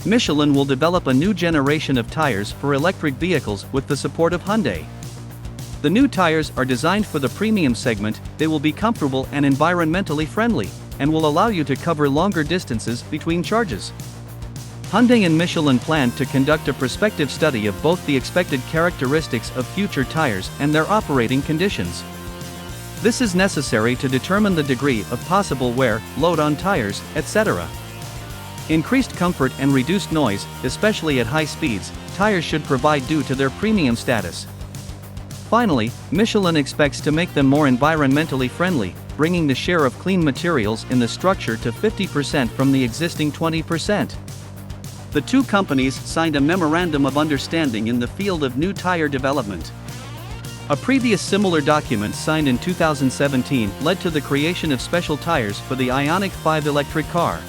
Michelin will develop a new generation of tires for electric vehicles with the support of Hyundai. The new tires are designed for the premium segment. They will be comfortable and environmentally friendly, and will allow you to cover longer distances between charges. Hyundai and Michelin plan to conduct a prospective study of both the expected characteristics of future tires and their operating conditions. This is necessary to determine the degree of possible wear, load on tires, etc. Increased comfort and reduced noise, especially at high speeds, tires should provide due to their premium status. Finally, Michelin expects to make them more environmentally friendly, bringing the share of clean materials in the structure to 50% from the existing 20%. The two companies signed a memorandum of understanding in the field of new tire development. A previous similar document signed in 2017 led to the creation of special tires for the Ioniq 5 electric car.